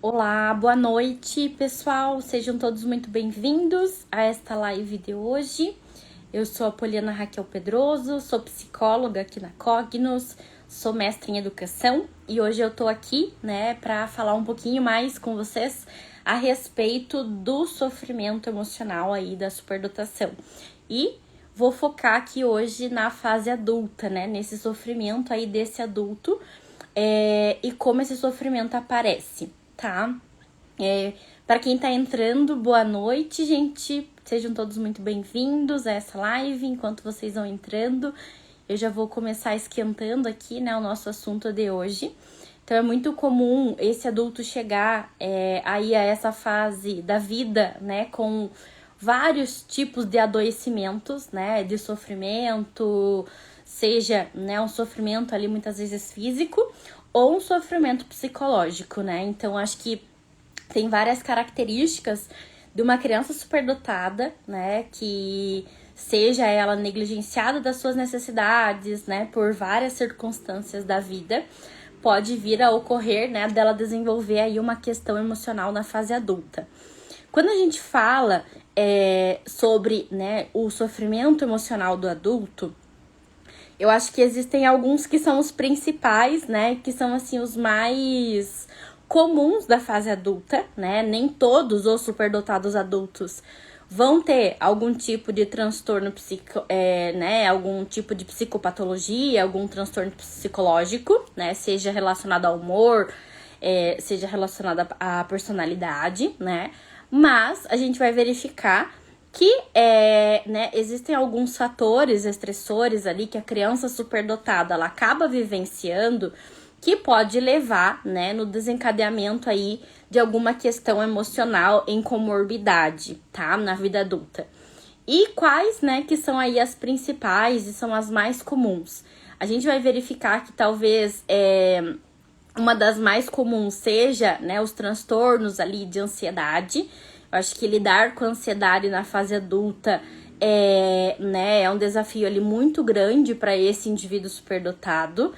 Olá, boa noite, pessoal. Sejam todos muito bem-vindos a esta live de hoje. Eu sou a Poliana Raquel Pedroso, sou psicóloga aqui na Cognos, sou mestre em educação e hoje eu tô aqui, para falar um pouquinho mais com vocês a respeito do sofrimento emocional aí da superdotação. E vou focar aqui hoje na fase adulta, nesse sofrimento aí desse adulto e como esse sofrimento aparece, tá? Para quem tá entrando, boa noite, gente. Sejam todos muito bem-vindos a essa live. Enquanto vocês vão entrando, eu já vou começar esquentando aqui, o nosso assunto de hoje. Então, é muito comum esse adulto chegar aí a essa fase da vida, com vários tipos de adoecimentos, de sofrimento, seja, um sofrimento ali muitas vezes físico ou um sofrimento psicológico, Então, acho que tem várias características de uma criança superdotada, que seja ela negligenciada das suas necessidades, por várias circunstâncias da vida, pode vir a ocorrer, dela desenvolver aí uma questão emocional na fase adulta. Quando a gente fala sobre, o sofrimento emocional do adulto, eu acho que existem alguns que são os principais, que são, assim, os mais comuns da fase adulta, Nem todos os superdotados adultos vão ter algum tipo de transtorno algum tipo de psicopatologia, algum transtorno psicológico, Seja relacionado ao humor, seja relacionado à personalidade, Mas a gente vai verificar que existem alguns fatores estressores ali que a criança superdotada ela acaba vivenciando que pode levar, no desencadeamento aí de alguma questão emocional em comorbidade, tá? Na vida adulta. E quais, que são aí as principais e são as mais comuns? A gente vai verificar que talvez uma das mais comuns seja, os transtornos ali de ansiedade. Eu acho que lidar com ansiedade na fase adulta é um desafio ali muito grande para esse indivíduo superdotado.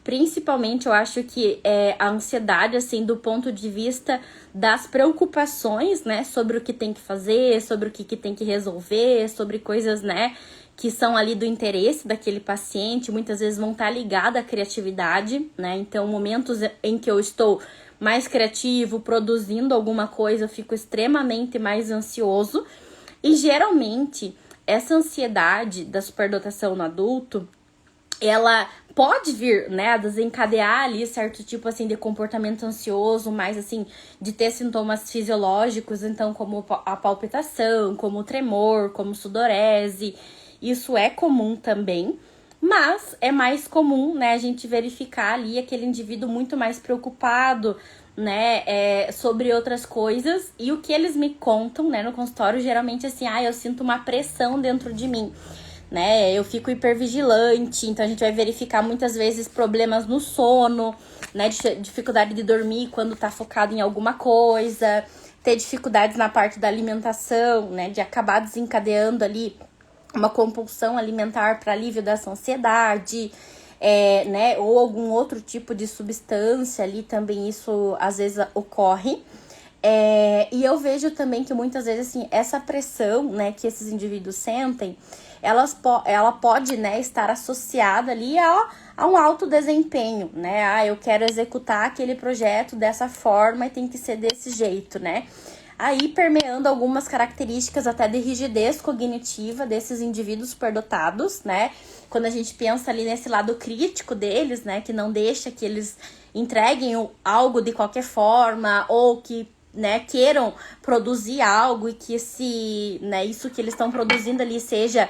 Principalmente, eu acho que a ansiedade, assim, do ponto de vista das preocupações, sobre o que tem que fazer, sobre o que tem que resolver, sobre coisas, que são ali do interesse daquele paciente, muitas vezes vão estar ligadas à criatividade, Então, momentos em que eu estou mais criativo, produzindo alguma coisa, eu fico extremamente mais ansioso. E, geralmente, essa ansiedade da superdotação no adulto, ela pode vir, a desencadear ali certo tipo, assim, de comportamento ansioso, mais, assim, de ter sintomas fisiológicos, então, como a palpitação, como o tremor, como sudorese. Isso é comum também, mas é mais comum, a gente verificar ali aquele indivíduo muito mais preocupado, sobre outras coisas. E o que eles me contam, no consultório, geralmente, assim, eu sinto uma pressão dentro de mim, eu fico hipervigilante, então a gente vai verificar muitas vezes problemas no sono, dificuldade de dormir quando tá focado em alguma coisa, ter dificuldades na parte da alimentação, de acabar desencadeando ali uma compulsão alimentar para alívio dessa ansiedade, ou algum outro tipo de substância ali, também isso às vezes ocorre. E eu vejo também que muitas vezes, assim, essa pressão, que esses indivíduos sentem, ela pode, estar associada ali a um alto desempenho, eu quero executar aquele projeto dessa forma e tem que ser desse jeito, Aí permeando algumas características até de rigidez cognitiva desses indivíduos superdotados, Quando a gente pensa ali nesse lado crítico deles, que não deixa que eles entreguem algo de qualquer forma ou que queiram produzir algo e que isso que eles estão produzindo ali seja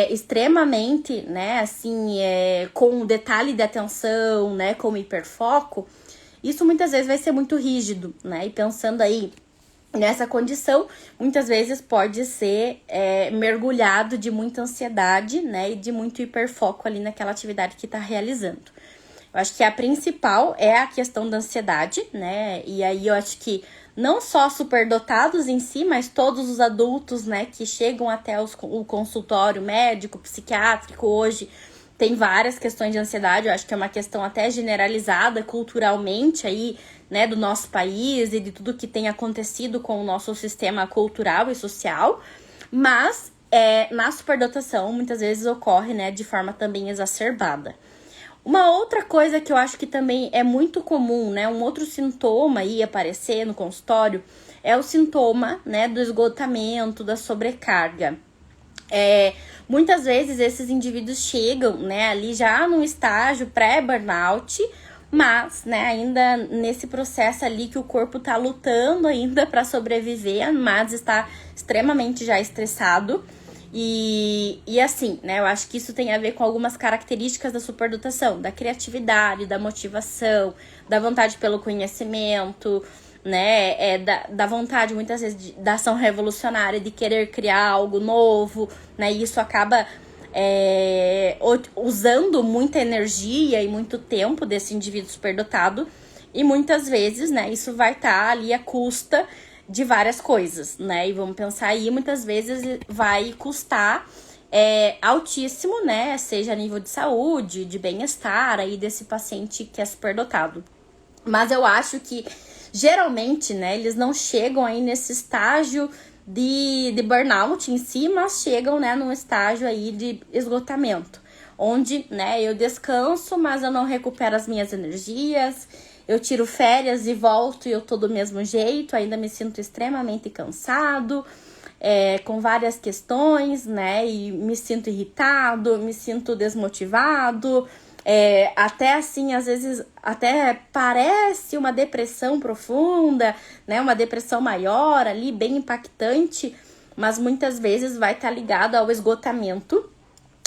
extremamente, assim, com detalhe de atenção, com hiperfoco. Isso muitas vezes vai ser muito rígido, E pensando aí nessa condição, muitas vezes pode ser mergulhado de muita ansiedade, e de muito hiperfoco ali naquela atividade que está realizando. Eu acho que a principal é a questão da ansiedade, E aí eu acho que não só superdotados em si, mas todos os adultos, que chegam até o consultório médico, psiquiátrico hoje, tem várias questões de ansiedade, eu acho que é uma questão até generalizada culturalmente aí, né, do nosso país e de tudo que tem acontecido com o nosso sistema cultural e social, mas na superdotação muitas vezes ocorre, né, de forma também exacerbada. Uma outra coisa que eu acho que também é muito comum, né, um outro sintoma aí aparecer no consultório é o sintoma, né, do esgotamento, da sobrecarga. Muitas vezes esses indivíduos chegam, né, ali já no estágio pré-burnout, mas, né, ainda nesse processo ali que o corpo tá lutando ainda para sobreviver, mas está extremamente já estressado. E assim, né, eu acho que isso tem a ver com algumas características da superdotação, da criatividade, da motivação, da vontade pelo conhecimento, né, da vontade muitas vezes da ação revolucionária, de querer criar algo novo, né, e isso acaba usando muita energia e muito tempo desse indivíduo superdotado, e muitas vezes, né, isso vai estar ali à custa de várias coisas, né, e vamos pensar aí, muitas vezes vai custar altíssimo, né, seja a nível de saúde, de bem-estar aí desse paciente que é superdotado. Mas eu acho que geralmente, né, eles não chegam aí nesse estágio de burnout em si, mas chegam, né, num estágio aí de esgotamento, onde, né, eu descanso, mas eu não recupero as minhas energias, eu tiro férias e volto e eu tô do mesmo jeito, ainda me sinto extremamente cansado, com várias questões, né, e me sinto irritado, me sinto desmotivado, até assim, às vezes, até parece uma depressão profunda, né? Uma depressão maior ali, bem impactante, mas muitas vezes vai estar ligado ao esgotamento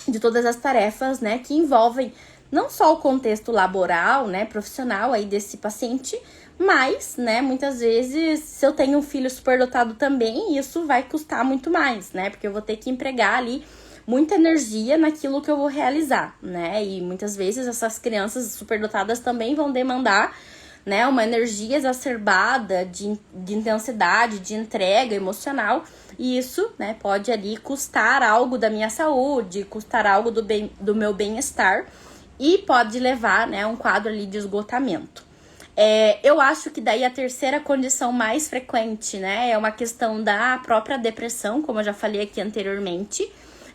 de todas as tarefas, né? Que envolvem não só o contexto laboral, né? Profissional aí desse paciente, mas, né? Muitas vezes, se eu tenho um filho superdotado também, isso vai custar muito mais, né? Porque eu vou ter que empregar ali muita energia naquilo que eu vou realizar, né? E muitas vezes essas crianças superdotadas também vão demandar, né, uma energia exacerbada de intensidade, de entrega emocional, e isso, né, pode ali custar algo da minha saúde, custar algo do meu bem-estar, e pode levar, né, a um quadro ali de esgotamento. Eu acho que daí a terceira condição mais frequente, né, é uma questão da própria depressão, como eu já falei aqui anteriormente.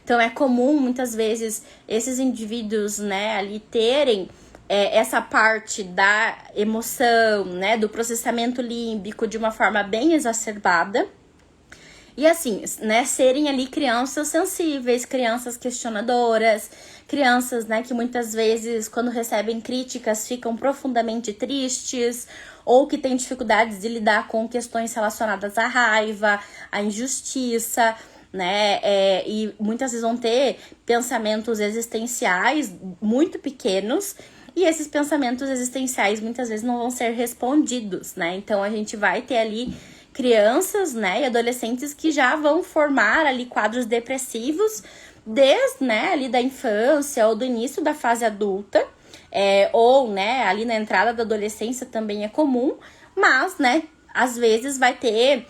Então, é comum, muitas vezes, esses indivíduos, né, ali terem essa parte da emoção, né, do processamento límbico de uma forma bem exacerbada. E assim, né, serem ali crianças sensíveis, crianças questionadoras, crianças, né, que muitas vezes, quando recebem críticas, ficam profundamente tristes, ou que têm dificuldades de lidar com questões relacionadas à raiva, à injustiça, né, e muitas vezes vão ter pensamentos existenciais muito pequenos, e esses pensamentos existenciais muitas vezes não vão ser respondidos, né, então a gente vai ter ali crianças, né, e adolescentes que já vão formar ali quadros depressivos desde, né, ali da infância ou do início da fase adulta, ou, né, ali na entrada da adolescência também é comum, mas, né, às vezes vai ter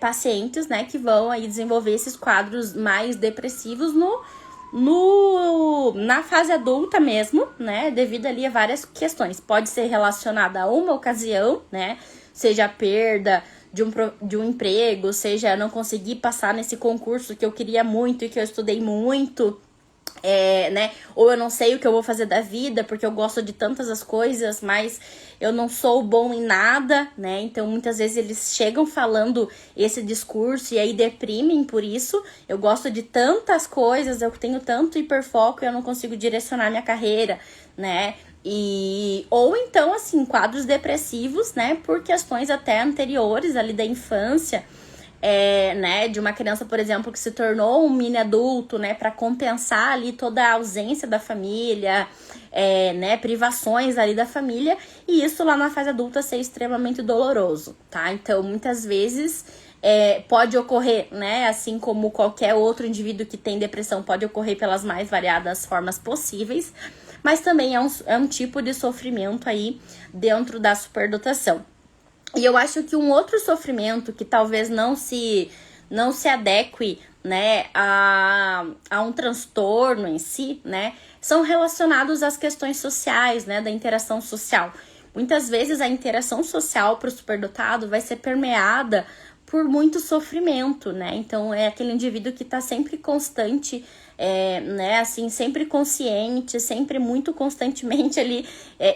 pacientes, né, que vão aí desenvolver esses quadros mais depressivos na fase adulta mesmo, né, devido ali a várias questões. Pode ser relacionada a uma ocasião, né, seja a perda de um emprego, seja não conseguir passar nesse concurso que eu queria muito e que eu estudei muito, né, ou eu não sei o que eu vou fazer da vida, porque eu gosto de tantas as coisas, mas eu não sou bom em nada, né, então muitas vezes eles chegam falando esse discurso e aí deprimem por isso. Eu gosto de tantas coisas, eu tenho tanto hiperfoco e eu não consigo direcionar minha carreira, né, ou então, assim, quadros depressivos, né, por questões até anteriores ali da infância, né, de uma criança, por exemplo, que se tornou um mini adulto, né, para compensar ali toda a ausência da família, né, privações ali da família, e isso lá na fase adulta ser extremamente doloroso, tá? Então, muitas vezes pode ocorrer, né, assim como qualquer outro indivíduo que tem depressão, pode ocorrer pelas mais variadas formas possíveis, mas também é um tipo de sofrimento aí dentro da superdotação. E eu acho que um outro sofrimento que talvez não se não se adeque, né, a um transtorno em si, né, são relacionados às questões sociais, né, da interação social. Muitas vezes a interação social para o superdotado vai ser permeada por muito sofrimento, né? Então é aquele indivíduo que tá sempre constante, né? Assim, sempre consciente, sempre muito constantemente ali,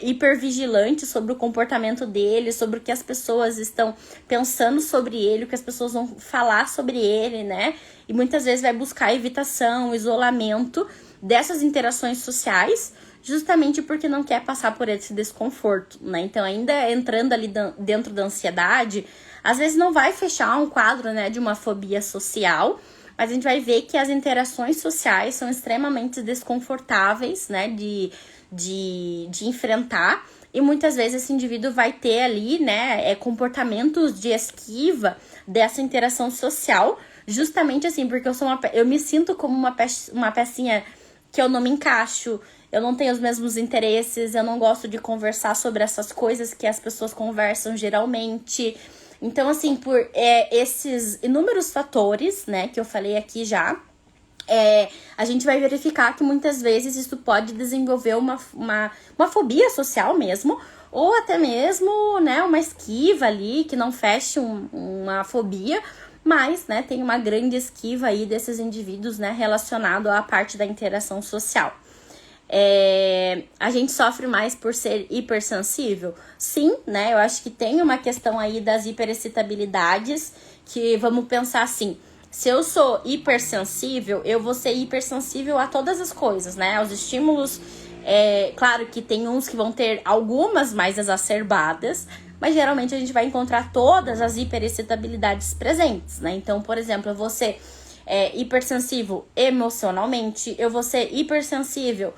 hipervigilante sobre o comportamento dele, sobre o que as pessoas estão pensando sobre ele, o que as pessoas vão falar sobre ele, né? E muitas vezes vai buscar evitação, isolamento dessas interações sociais, justamente porque não quer passar por esse desconforto, né? Então, ainda entrando ali dentro da ansiedade, às vezes não vai fechar um quadro, né, de uma fobia social, mas a gente vai ver que as interações sociais são extremamente desconfortáveis, né, de enfrentar, e muitas vezes esse indivíduo vai ter ali, né, comportamentos de esquiva dessa interação social, justamente assim, porque eu me sinto como uma pecinha que eu não me encaixo, eu não tenho os mesmos interesses, eu não gosto de conversar sobre essas coisas que as pessoas conversam geralmente. Então, assim, por esses inúmeros fatores, né, que eu falei aqui já, a gente vai verificar que muitas vezes isso pode desenvolver uma fobia social mesmo, ou até mesmo, né, uma esquiva ali, que não feche uma fobia, mas, né, tem uma grande esquiva aí desses indivíduos, né, relacionado à parte da interação social. A gente sofre mais por ser hipersensível? Sim, né? Eu acho que tem uma questão aí das hiperexcitabilidades, que vamos pensar assim, se eu sou hipersensível, eu vou ser hipersensível a todas as coisas, né? Aos estímulos, claro que tem uns que vão ter algumas mais exacerbadas, mas geralmente a gente vai encontrar todas as hiperexcitabilidades presentes, né? Então, por exemplo, eu vou ser hipersensível emocionalmente, eu vou ser hipersensível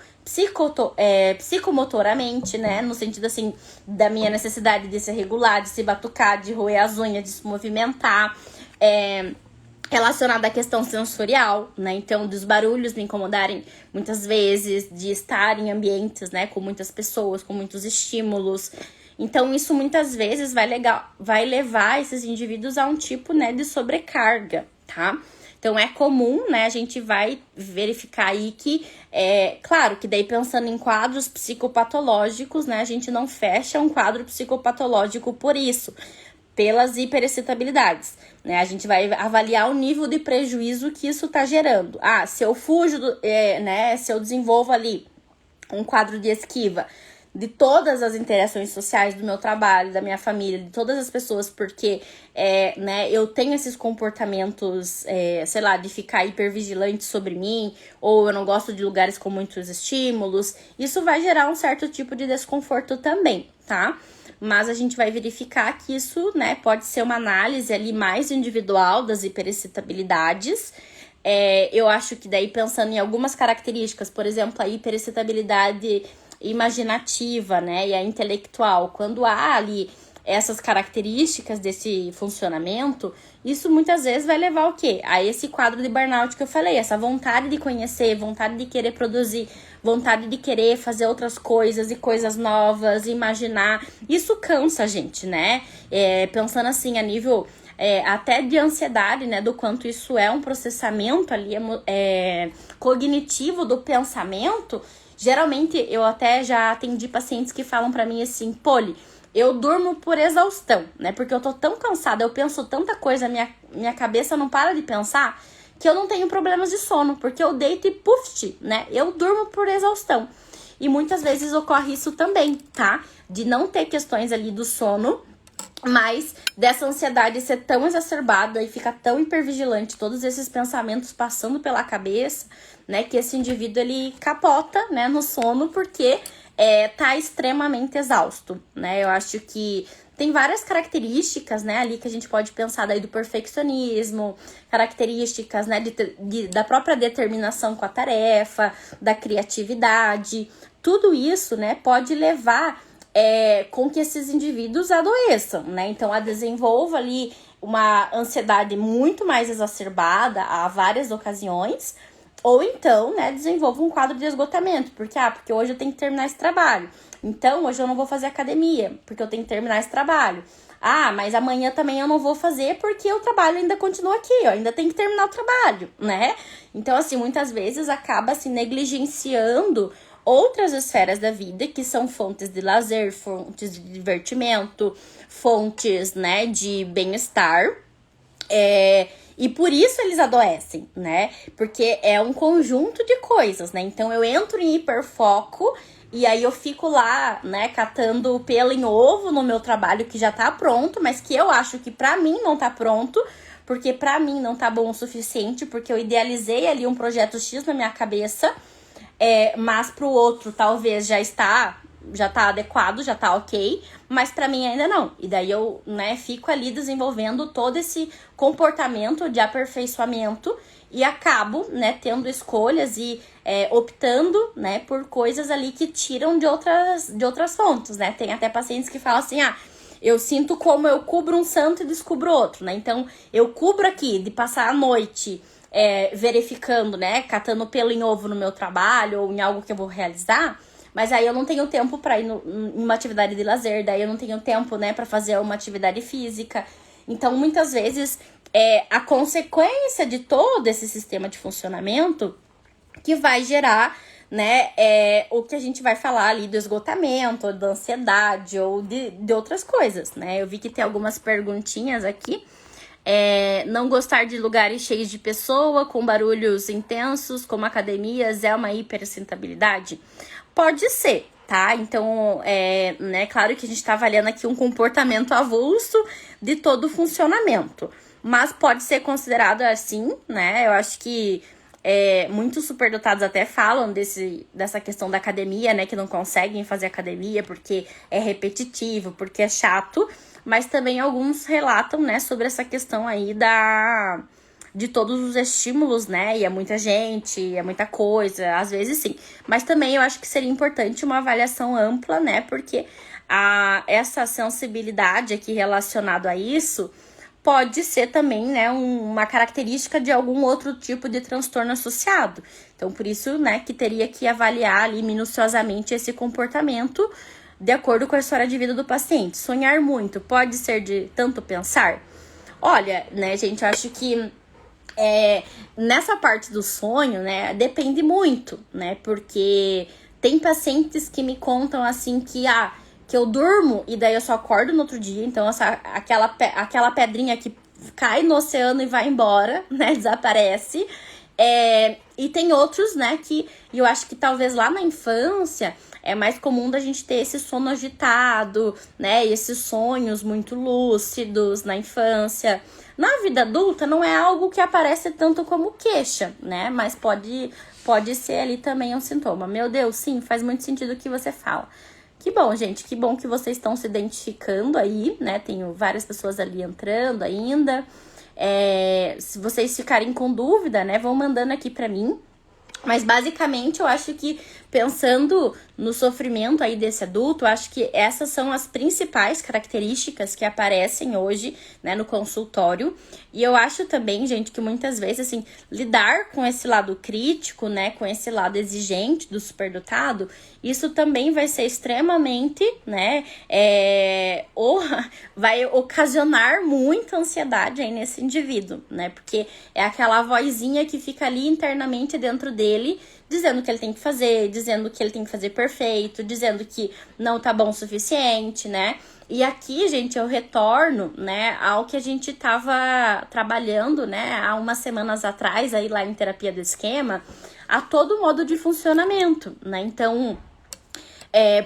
psicomotoramente, né? No sentido, assim, da minha necessidade de se regular, de se batucar, de roer as unhas, de se movimentar. Relacionada à questão sensorial, né? Então, dos barulhos me incomodarem muitas vezes, de estar em ambientes, né, com muitas pessoas, com muitos estímulos. Então, isso muitas vezes vai levar esses indivíduos a um tipo, né, de sobrecarga, tá? Então, é comum, né, a gente vai verificar aí que, claro, que daí pensando em quadros psicopatológicos, né, a gente não fecha um quadro psicopatológico por isso, pelas hiperexcitabilidades, né, a gente vai avaliar o nível de prejuízo que isso tá gerando. Se eu fujo, né, se eu desenvolvo ali um quadro de esquiva de todas as interações sociais do meu trabalho, da minha família, de todas as pessoas, porque, né, eu tenho esses comportamentos, sei lá, de ficar hipervigilante sobre mim, ou eu não gosto de lugares com muitos estímulos, isso vai gerar um certo tipo de desconforto também, tá? Mas a gente vai verificar que isso, né, pode ser uma análise ali mais individual das hiperexcitabilidades. Eu acho que daí pensando em algumas características, por exemplo, a hiperexcitabilidade imaginativa, né, e a intelectual, quando há ali essas características desse funcionamento, isso muitas vezes vai levar ao quê? A esse quadro de burnout que eu falei, essa vontade de conhecer, vontade de querer produzir, vontade de querer fazer outras coisas e coisas novas, imaginar. Isso cansa a gente, né? Pensando assim, a nível até de ansiedade, né? Do quanto isso é um processamento ali cognitivo do pensamento. Geralmente, eu até já atendi pacientes que falam pra mim assim, Poli, eu durmo por exaustão, né? Porque eu tô tão cansada, eu penso tanta coisa, minha cabeça não para de pensar, que eu não tenho problemas de sono, porque eu deito e puf, né? Eu durmo por exaustão. E muitas vezes ocorre isso também, tá? De não ter questões ali do sono, mas dessa ansiedade ser tão exacerbada e ficar tão hipervigilante, todos esses pensamentos passando pela cabeça, né, que esse indivíduo ele capota, né, no sono porque tá extremamente exausto, né? Eu acho que tem várias características, né, ali que a gente pode pensar daí do perfeccionismo, características, né, da própria determinação com a tarefa, da criatividade, tudo isso, né, pode levar com que esses indivíduos adoeçam, né? Então, desenvolva ali uma ansiedade muito mais exacerbada a várias ocasiões, ou então, né, desenvolva um quadro de esgotamento, porque hoje eu tenho que terminar esse trabalho. Então, hoje eu não vou fazer academia, porque eu tenho que terminar esse trabalho. Ah, mas amanhã também eu não vou fazer porque o trabalho ainda continua aqui, eu ainda tenho que terminar o trabalho, né? Então, assim, muitas vezes acaba se negligenciando outras esferas da vida que são fontes de lazer, fontes de divertimento, fontes, né, de bem-estar. E por isso eles adoecem, né? Porque é um conjunto de coisas, né? Então eu entro em hiperfoco e aí eu fico lá, né, catando pelo em ovo no meu trabalho que já tá pronto, mas que eu acho que pra mim não tá pronto, porque pra mim não tá bom o suficiente, porque eu idealizei ali um projeto X na minha cabeça, mas pro outro talvez já tá adequado, já tá ok, mas pra mim ainda não. E daí eu, né, fico ali desenvolvendo todo esse comportamento de aperfeiçoamento e acabo, né, tendo escolhas e optando, né, por coisas ali que tiram de outras fontes, né? Tem até pacientes que falam assim, eu sinto como eu cubro um santo e descubro outro, né? Então, eu cubro aqui de passar a noite verificando, né, catando pelo em ovo no meu trabalho ou em algo que eu vou realizar, mas aí eu não tenho tempo pra ir em uma atividade de lazer, daí eu não tenho tempo, né, pra fazer uma atividade física. Então, muitas vezes, a consequência de todo esse sistema de funcionamento que vai gerar, né, o que a gente vai falar ali do esgotamento, ou da ansiedade, ou de outras coisas, né? Eu vi que tem algumas perguntinhas aqui. Não gostar de lugares cheios de pessoa, com barulhos intensos, como academias, é uma hiperexcitabilidade? Pode ser, tá? Então, né, claro que a gente tá avaliando aqui um comportamento avulso de todo o funcionamento, mas pode ser considerado assim, né? Eu acho que muitos superdotados até falam dessa questão da academia, né? Que não conseguem fazer academia porque é repetitivo, porque é chato, mas também alguns relatam, né, sobre essa questão aí de todos os estímulos, né? E é muita gente, é muita coisa, às vezes sim. Mas também eu acho que seria importante uma avaliação ampla, né? Porque essa sensibilidade aqui relacionada a isso pode ser também, né, uma característica de algum outro tipo de transtorno associado. Então, por isso, né, que teria que avaliar ali minuciosamente esse comportamento de acordo com a história de vida do paciente. Sonhar muito pode ser de tanto pensar? Olha, né, gente, eu acho que nessa parte do sonho, né, depende muito, né, porque tem pacientes que me contam assim que eu durmo e daí eu só acordo no outro dia, então aquela pedrinha que cai no oceano e vai embora, né, desaparece. E tem outros, né, que eu acho que talvez lá na infância é mais comum da gente ter esse sono agitado, né, e esses sonhos muito lúcidos na infância. Na vida adulta não é algo que aparece tanto como queixa, né, mas pode ser ali também um sintoma. Meu Deus, sim, faz muito sentido o que você fala. Que bom, gente, que bom que vocês estão se identificando aí, né, tenho várias pessoas ali entrando ainda. Se vocês ficarem com dúvida, né, vão mandando aqui pra mim. Mas basicamente eu acho que pensando no sofrimento aí desse adulto, eu acho que essas são as principais características que aparecem hoje, né, no consultório. E eu acho também, gente, que muitas vezes, assim, lidar com esse lado crítico, né, com esse lado exigente do superdotado, isso também vai ser extremamente, né, vai ocasionar muita ansiedade aí nesse indivíduo, né, porque é aquela vozinha que fica ali internamente dentro dele, dizendo que ele tem que fazer, dizendo que ele tem que fazer perfeito, dizendo que não tá bom o suficiente, né? E aqui, gente, eu retorno, né, ao que a gente tava trabalhando, né, há umas semanas atrás, aí lá em terapia do esquema, a todo modo de funcionamento, né? Então,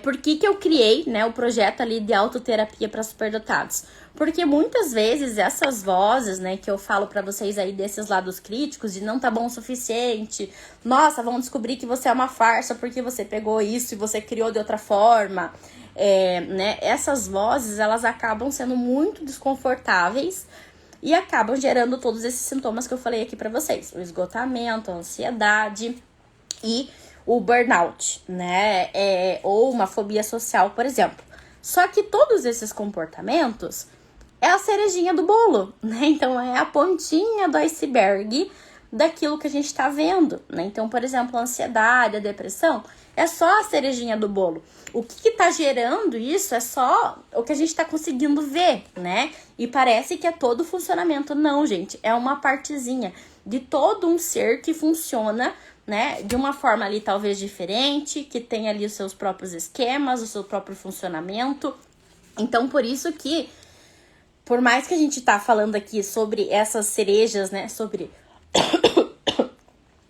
por que eu criei, né, o projeto ali de autoterapia para superdotados? Porque muitas vezes essas vozes, né, que eu falo para vocês aí desses lados críticos, de não tá bom o suficiente, nossa, vão descobrir que você é uma farsa porque você pegou isso e você criou de outra forma, né, essas vozes, elas acabam sendo muito desconfortáveis e acabam gerando todos esses sintomas que eu falei aqui para vocês, o esgotamento, a ansiedade e o burnout, né, ou uma fobia social, por exemplo. Só que todos esses comportamentos é a cerejinha do bolo, né? Então é a pontinha do iceberg daquilo que a gente tá vendo, né? Então, por exemplo, a ansiedade, a depressão, é só a cerejinha do bolo. O que tá gerando isso é só o que a gente tá conseguindo ver, né? E parece que é todo o funcionamento. Não, gente, é uma partezinha de todo um ser que funciona, né, de uma forma ali talvez diferente, que tem ali os seus próprios esquemas, o seu próprio funcionamento. Então, por isso que, por mais que a gente tá falando aqui sobre essas cerejas, né, sobre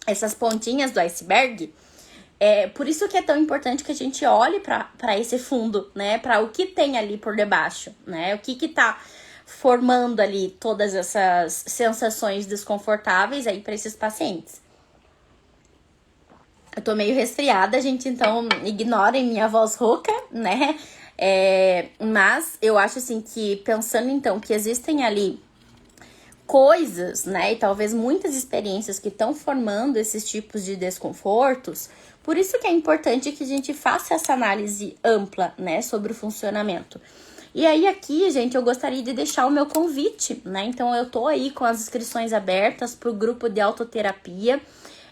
essas pontinhas do iceberg, por isso que é tão importante que a gente olhe para esse fundo, né, para o que tem ali por debaixo, né, o que tá formando ali todas essas sensações desconfortáveis aí para esses pacientes. Eu tô meio resfriada, gente, então ignorem minha voz rouca, né? Mas eu acho assim que, pensando então que existem ali coisas, né, e talvez muitas experiências que estão formando esses tipos de desconfortos, por isso que é importante que a gente faça essa análise ampla, né, sobre o funcionamento. E aí aqui, gente, eu gostaria de deixar o meu convite, né? Então eu tô aí com as inscrições abertas pro grupo de autoterapia.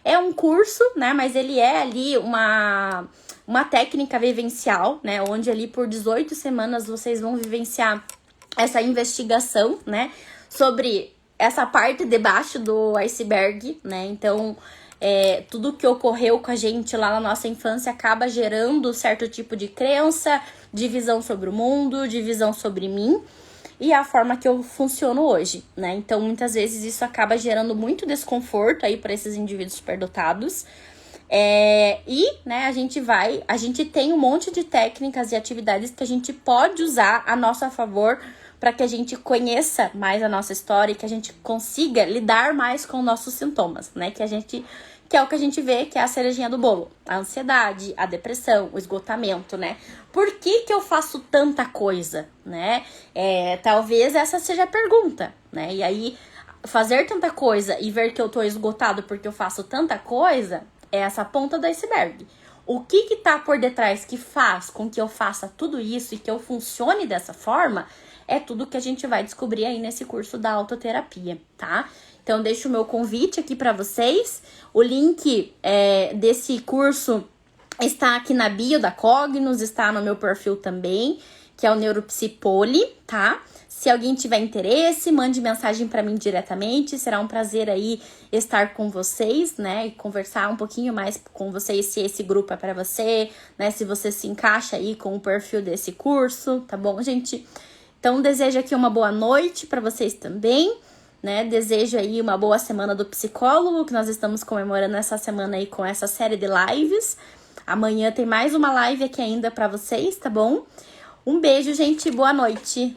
É um curso, né? Mas ele é ali uma técnica vivencial, né? Onde ali por 18 semanas vocês vão vivenciar essa investigação, né? Sobre essa parte debaixo do iceberg, né? Então, tudo que ocorreu com a gente lá na nossa infância acaba gerando certo tipo de crença, de visão sobre o mundo, de visão sobre mim e a forma que eu funciono hoje, né? Então, muitas vezes isso acaba gerando muito desconforto aí para esses indivíduos superdotados. Né, a gente tem um monte de técnicas e atividades que a gente pode usar a nosso favor para que a gente conheça mais a nossa história e que a gente consiga lidar mais com nossos sintomas, né? Que é o que a gente vê, que é a cerejinha do bolo. A ansiedade, a depressão, o esgotamento, né? Por que eu faço tanta coisa, né? Talvez essa seja a pergunta, né? E aí, fazer tanta coisa e ver que eu tô esgotado porque eu faço tanta coisa é essa ponta do iceberg. O que tá por detrás que faz com que eu faça tudo isso e que eu funcione dessa forma é tudo que a gente vai descobrir aí nesse curso da autoterapia, tá? Então, deixo o meu convite aqui para vocês. O link desse curso está aqui na bio da Cognos, está no meu perfil também, que é o Neuropsipoli, tá? Se alguém tiver interesse, mande mensagem para mim diretamente. Será um prazer aí estar com vocês, né? E conversar um pouquinho mais com vocês se esse grupo é para você, né? Se você se encaixa aí com o perfil desse curso, tá bom, gente? Então, desejo aqui uma boa noite para vocês também, né? Desejo aí uma boa semana do psicólogo, que nós estamos comemorando essa semana aí com essa série de lives. Amanhã tem mais uma live aqui ainda para vocês, tá bom? Um beijo, gente. Boa noite.